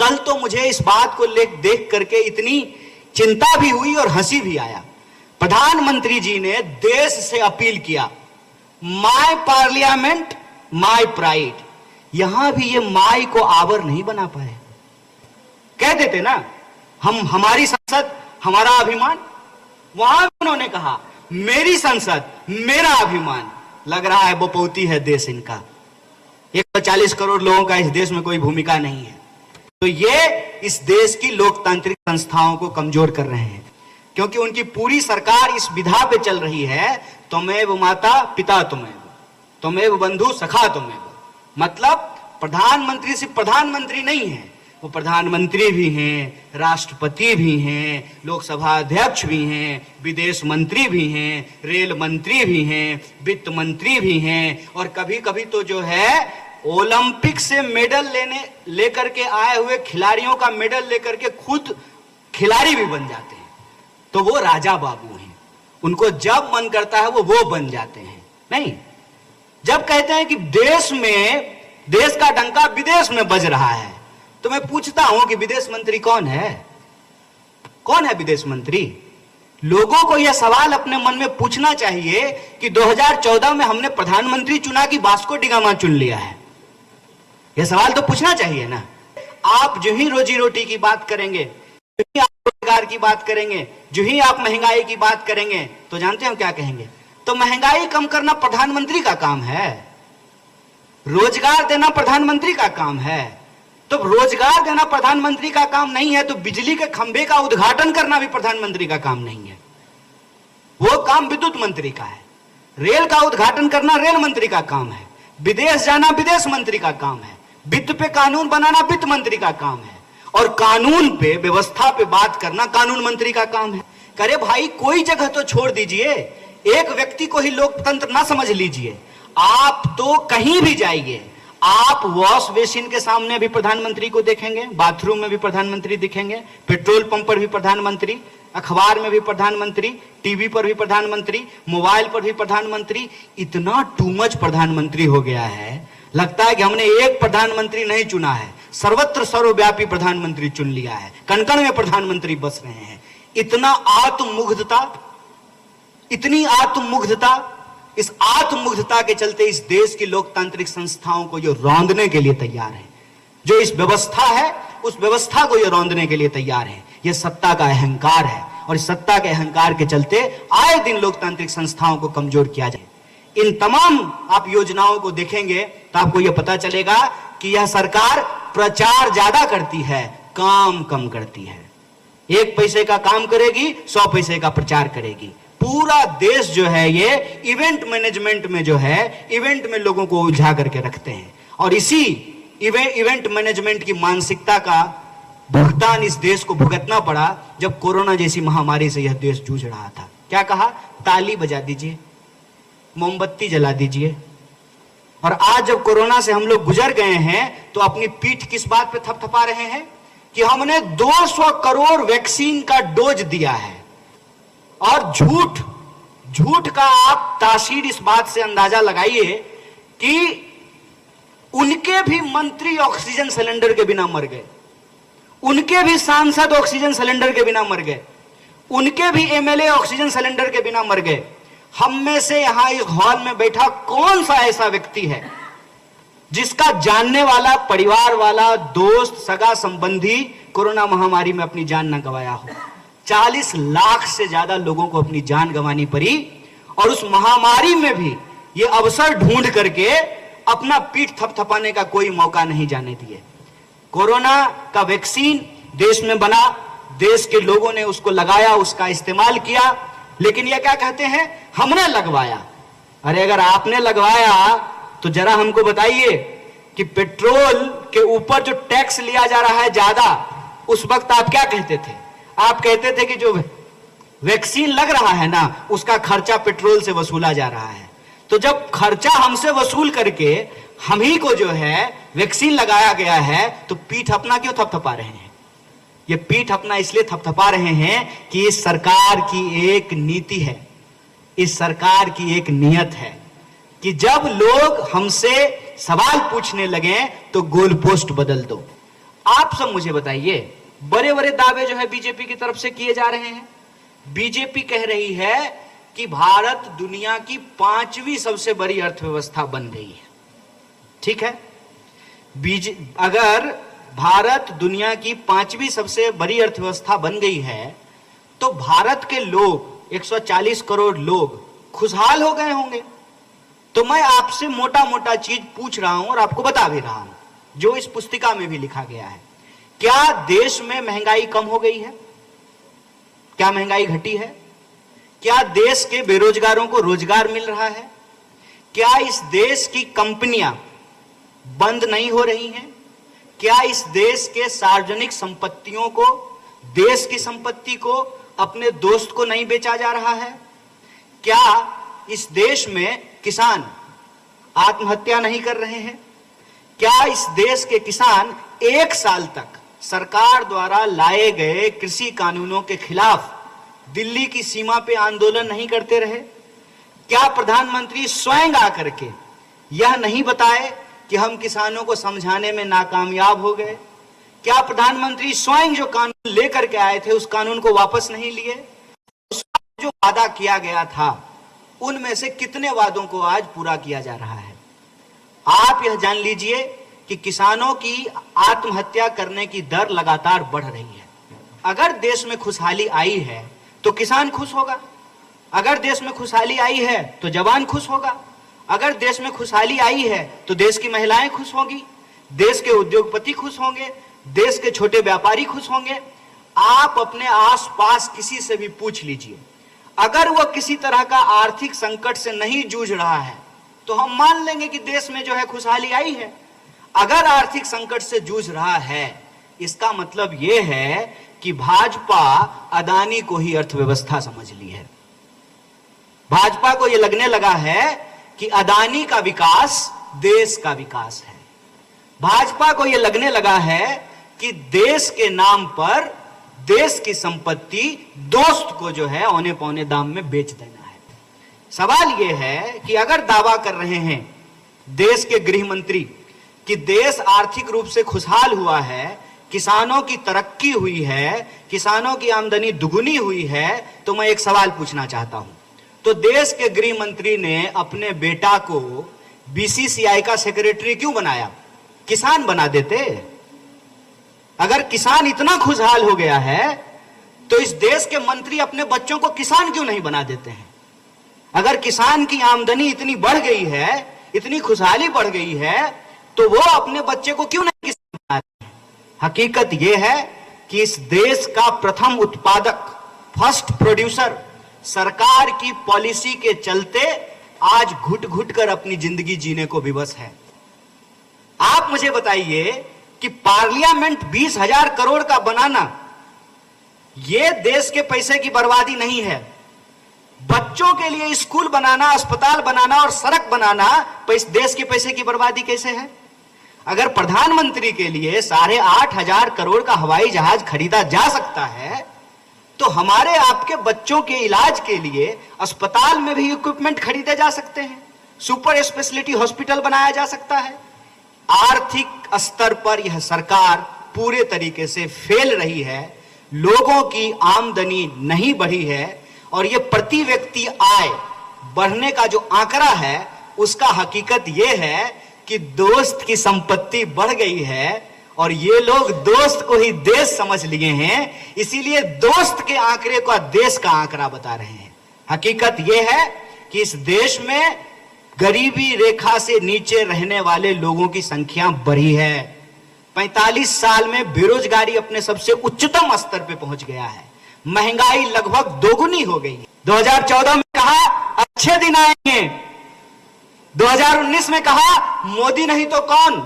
कल तो मुझे इस बात को देख करके इतनी चिंता भी हुई और हंसी भी आया। प्रधानमंत्री जी ने देश से अपील किया, माय पार्लियामेंट माय प्राइड। यहां भी ये माय को आवर नहीं बना पाए। कह देते ना, हमारी संसद हमारा अभिमान। वहां उन्होंने कहा मेरी संसद मेरा अभिमान। लग रहा है बपौती है देश इनका। 140 करोड़ लोगों का इस देश में कोई भूमिका नहीं है। तो ये इस देश की लोकतांत्रिक संस्थाओं को कमजोर कर रहे हैं, क्योंकि उनकी पूरी सरकार इस विधा पे चल रही है, त्वमेव माता पिता त्वमेव बंधु सखा त्वमेव। मतलब प्रधानमंत्री सिर्फ प्रधानमंत्री नहीं है, वो प्रधानमंत्री भी हैं, राष्ट्रपति भी हैं, लोकसभा अध्यक्ष भी हैं, विदेश मंत्री भी हैं, रेल मंत्री भी हैं, वित्त मंत्री भी हैं, और कभी कभी तो जो है ओलंपिक से मेडल लेकर के आए हुए खिलाड़ियों का मेडल लेकर के खुद खिलाड़ी भी बन जाते हैं। तो वो राजा बाबू हैं, उनको जब मन करता है वो बन जाते हैं। नहीं, जब कहते हैं कि देश का डंका विदेश में बज रहा है, तो मैं पूछता हूं कि विदेश मंत्री कौन है? कौन है विदेश मंत्री? लोगों को यह सवाल अपने मन में पूछना चाहिए कि 2014 में हमने प्रधानमंत्री चुना कि वास्को डी गामा चुन लिया है? यह सवाल तो पूछना चाहिए ना। आप जो ही रोजी रोटी की बात करेंगे, जो ही आप रोजगार की बात करेंगे, जो ही आप महंगाई की बात करेंगे, तो जानते हो क्या कहेंगे? तो महंगाई कम करना प्रधानमंत्री का काम है, रोजगार देना प्रधानमंत्री का काम है। तो रोजगार देना प्रधानमंत्री का काम नहीं है, तो बिजली के खंभे का उद्घाटन करना भी प्रधानमंत्री का काम नहीं है, वो काम विद्युत मंत्री का है। रेल का उद्घाटन करना रेल मंत्री का काम है, विदेश जाना विदेश मंत्री का काम है, वित्त पे कानून बनाना वित्त मंत्री का काम है, और कानून पे व्यवस्था पे बात करना कानून मंत्री का काम है। करे भाई, कोई जगह तो छोड़ दीजिए, एक व्यक्ति को ही लोकतंत्र ना समझ लीजिए। आप तो कहीं भी जाइए, आप वॉश बेसिन के सामने भी प्रधानमंत्री को देखेंगे, बाथरूम में भी प्रधानमंत्री दिखेंगे, पेट्रोल पंप पर भी प्रधानमंत्री, अखबार में भी प्रधानमंत्री, टीवी पर भी प्रधानमंत्री, मोबाइल पर भी प्रधानमंत्री। इतना टू मच प्रधानमंत्री हो गया है, लगता है कि हमने एक प्रधानमंत्री नहीं चुना है, सर्वत्र सर्वव्यापी प्रधानमंत्री चुन लिया है, कण कण में प्रधानमंत्री बस रहे हैं। इतना आत्ममुग्धता, इतनी आत्ममुग्धता, इस आत्ममुग्धता के चलते इस देश की लोकतांत्रिक संस्थाओं को जो रौंदने के लिए तैयार है, जो इस व्यवस्था है उस व्यवस्था को ये रौंदने के लिए तैयार है। ये सत्ता का अहंकार है, और इस सत्ता के अहंकार के चलते आए दिन लोकतांत्रिक संस्थाओं को कमजोर किया जाए। इन तमाम आप योजनाओं को देखेंगे तो आपको यह पता चलेगा कि यह सरकार प्रचार ज्यादा करती है, काम कम करती है। 1 पैसे का काम करेगी, 100 पैसे का प्रचार करेगी। पूरा देश जो है ये इवेंट मैनेजमेंट में जो है, इवेंट में लोगों को उलझा करके रखते हैं, और इसी इवेंट मैनेजमेंट की मानसिकता का भुगतान इस देश को भुगतना पड़ा जब कोरोना जैसी महामारी से यह देश जूझ रहा था। क्या कहा? ताली बजा दीजिए, मोमबत्ती जला दीजिए। और आज जब कोरोना से हम लोग गुजर गए हैं, तो अपनी पीठ किस बात पे थपथपा रहे हैं कि हमने 200 करोड़ वैक्सीन का डोज दिया है। और झूठ का आप तासीर इस बात से अंदाजा लगाइए कि उनके भी मंत्री ऑक्सीजन सिलेंडर के बिना मर गए, उनके भी सांसद ऑक्सीजन सिलेंडर के बिना मर गए, उनके भी एमएलए ऑक्सीजन सिलेंडर के बिना मर गए। हम में से यहां इस हॉल में बैठा कौन सा ऐसा व्यक्ति है जिसका जानने वाला, परिवार वाला, दोस्त, सगा संबंधी कोरोना महामारी में अपनी जान न गंवाया हो? 40 लाख से ज्यादा लोगों को अपनी जान गंवानी पड़ी, और उस महामारी में भी ये अवसर ढूंढ करके अपना पीठ थपथपाने का कोई मौका नहीं जाने दिए। कोरोना का वैक्सीन देश में बना, देश के लोगों ने उसको लगाया, उसका इस्तेमाल किया, लेकिन ये क्या कहते हैं? हमने लगवाया। अरे अगर आपने लगवाया तो जरा हमको बताइए कि पेट्रोल के ऊपर जो टैक्स लिया जा रहा है ज्यादा, उस वक्त आप क्या कहते थे? आप कहते थे कि जो वैक्सीन लग रहा है ना, उसका खर्चा पेट्रोल से वसूला जा रहा है। तो जब खर्चा हमसे वसूल करके हम ही को जो है वैक्सीन लगाया गया है, तो पीठ अपना क्यों थपथपा रहे हैं? ये पीठ अपना इसलिए थपथपा रहे हैं कि इस सरकार की एक नीति है, इस सरकार की एक नियत है कि जब लोग हमसे सवाल पूछने लगे तो गोल पोस्ट बदल दो। आप सब मुझे बताइए, बड़े बड़े दावे जो है बीजेपी की तरफ से किए जा रहे हैं। बीजेपी कह रही है कि भारत दुनिया की 5वीं सबसे बड़ी अर्थव्यवस्था बन गई है। ठीक है, अगर भारत दुनिया की 5वीं सबसे बड़ी अर्थव्यवस्था बन गई है तो भारत के लोग 140 करोड़ लोग खुशहाल हो गए होंगे। तो मैं आपसे मोटा मोटा चीज पूछ रहा हूं और आपको बता भी रहा हूं, जो इस पुस्तिका में भी लिखा गया है। क्या देश में महंगाई कम हो गई है? क्या महंगाई घटी है? क्या देश के बेरोजगारों को रोजगार मिल रहा है? क्या इस देश की कंपनियां बंद नहीं हो रही हैं? क्या इस देश के सार्वजनिक संपत्तियों को, देश की संपत्ति को अपने दोस्त को नहीं बेचा जा रहा है? क्या इस देश में किसान आत्महत्या नहीं कर रहे हैं? क्या इस देश के किसान 1 साल तक सरकार द्वारा लाए गए कृषि कानूनों के खिलाफ दिल्ली की सीमा पे आंदोलन नहीं करते रहे? क्या प्रधानमंत्री स्वयं आकर के यह नहीं बताए कि हम किसानों को समझाने में नाकामयाब हो गए? क्या प्रधानमंत्री स्वयं जो कानून लेकर के आए थे उस कानून को वापस नहीं लिए? जो वादा किया गया था उनमें से कितने वादों को आज पूरा किया जा रहा है? आप यह जान लीजिए कि किसानों की आत्महत्या करने की दर लगातार बढ़ रही है। अगर देश में खुशहाली आई है तो किसान खुश होगा, अगर देश में खुशहाली आई है तो जवान खुश होगा, अगर देश में खुशहाली आई है तो देश की महिलाएं खुश होंगी, देश के उद्योगपति खुश होंगे, देश के छोटे व्यापारी खुश होंगे। आप अपने आसपास किसी से भी पूछ लीजिए, अगर वह किसी तरह का आर्थिक संकट से नहीं जूझ रहा है तो हम मान लेंगे कि देश में जो है खुशहाली आई है। अगर आर्थिक संकट से जूझ रहा है, इसका मतलब यह है कि भाजपा अदानी को ही अर्थव्यवस्था समझ ली है। भाजपा को यह लगने लगा है कि अदानी का विकास देश का विकास है। भाजपा को यह लगने लगा है कि देश के नाम पर देश की संपत्ति दोस्त को जो है औने पौने दाम में बेच देना है। सवाल यह है कि अगर दावा कर रहे हैं देश के गृह मंत्री कि देश आर्थिक रूप से खुशहाल हुआ है, किसानों की तरक्की हुई है, किसानों की आमदनी दुगुनी हुई है, तो मैं एक सवाल पूछना चाहता हूं, तो देश के गृह मंत्री ने अपने बेटा को बीसीसीआई का सेक्रेटरी क्यों बनाया? किसान बना देते। अगर किसान इतना खुशहाल हो गया है तो इस देश के मंत्री अपने बच्चों को किसान क्यों नहीं बना देते हैं? अगर किसान की आमदनी इतनी बढ़ गई है, इतनी खुशहाली बढ़ गई है, तो वो अपने बच्चे को क्यों नहीं किसान बना रहे? हकीकत यह है कि इस देश का प्रथम उत्पादक, फर्स्ट प्रोड्यूसर सरकार की पॉलिसी के चलते आज घुट घुट कर अपनी जिंदगी जीने को विवश है। आप मुझे बताइए कि पार्लियामेंट 20,000 करोड़ का बनाना यह देश के पैसे की बर्बादी नहीं है। बच्चों के लिए स्कूल बनाना, अस्पताल बनाना और सड़क बनाना देश के पैसे की बर्बादी कैसे है? अगर प्रधानमंत्री के लिए 8,500 करोड़ का हवाई जहाज खरीदा जा सकता है तो हमारे आपके बच्चों के इलाज के लिए अस्पताल में भी इक्विपमेंट खरीदे जा सकते हैं, सुपर स्पेशलिटी हॉस्पिटल बनाया जा सकता है। आर्थिक स्तर पर यह सरकार पूरे तरीके से फेल रही है, लोगों की आमदनी नहीं बढ़ी है और यह प्रति व्यक्ति आय बढ़ने का जो आंकड़ा है उसका हकीकत यह है कि दोस्त की संपत्ति बढ़ गई है और ये लोग दोस्त को ही देश समझ लिए हैं, इसीलिए दोस्त के आंकड़े को देश का आंकड़ा बता रहे हैं। हकीकत यह है कि इस देश में गरीबी रेखा से नीचे रहने वाले लोगों की संख्या बढ़ी है। 45 साल में बेरोजगारी अपने सबसे उच्चतम स्तर पे पहुंच गया है, महंगाई लगभग दोगुनी हो गई है। 2014 में कहा अच्छे दिन आएंगे, 2019 में कहा मोदी नहीं तो कौन?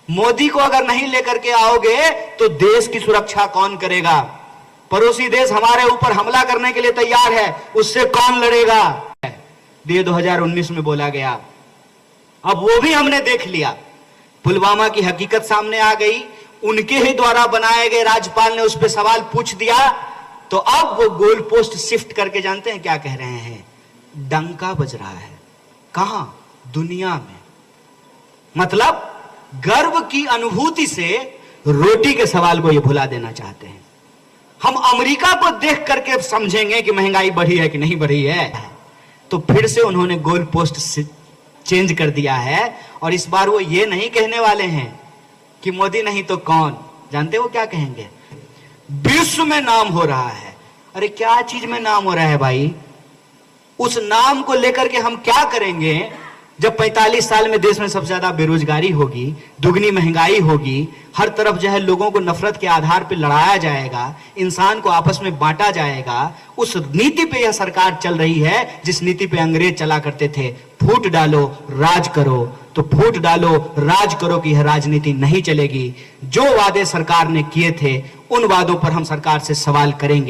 मोदी को अगर नहीं लेकर के आओगे तो देश की सुरक्षा कौन करेगा? पड़ोसी देश हमारे ऊपर हमला करने के लिए तैयार है, उससे कौन लड़ेगा? ये 2019 में बोला गया। अब वो भी हमने देख लिया, पुलवामा की हकीकत सामने आ गई, उनके ही द्वारा बनाए गए राज्यपाल ने उस पर सवाल पूछ दिया, तो अब वो गोल पोस्ट शिफ्ट करके जानते हैं क्या कह रहे हैं? डंका बज रहा है। कहां? दुनिया में। मतलब गर्व की अनुभूति से रोटी के सवाल को ये भुला देना चाहते हैं। हम अमेरिका को देख करके समझेंगे कि महंगाई बढ़ी है कि नहीं बढ़ी है, तो फिर से उन्होंने गोल पोस्ट चेंज कर दिया है। और इस बार वो ये नहीं कहने वाले हैं कि मोदी नहीं तो कौन। जानते हो क्या कहेंगे? विश्व में नाम हो रहा है। अरे क्या चीज में नाम हो रहा है भाई? उस नाम को लेकर के हम क्या करेंगे जब 45 साल में देश में सबसे ज्यादा बेरोजगारी होगी, दुगनी महंगाई होगी, हर तरफ जो है लोगों को नफरत के आधार पर लड़ाया जाएगा, इंसान को आपस में बांटा जाएगा। उस नीति पे यह सरकार चल रही है जिस नीति पे अंग्रेज चला करते थे, फूट डालो राज करो। तो फूट डालो राज करो कि यह राजनीति नहीं चलेगी। जो वादे सरकार ने किए थे उन वादों पर हम सरकार से सवाल करेंगे।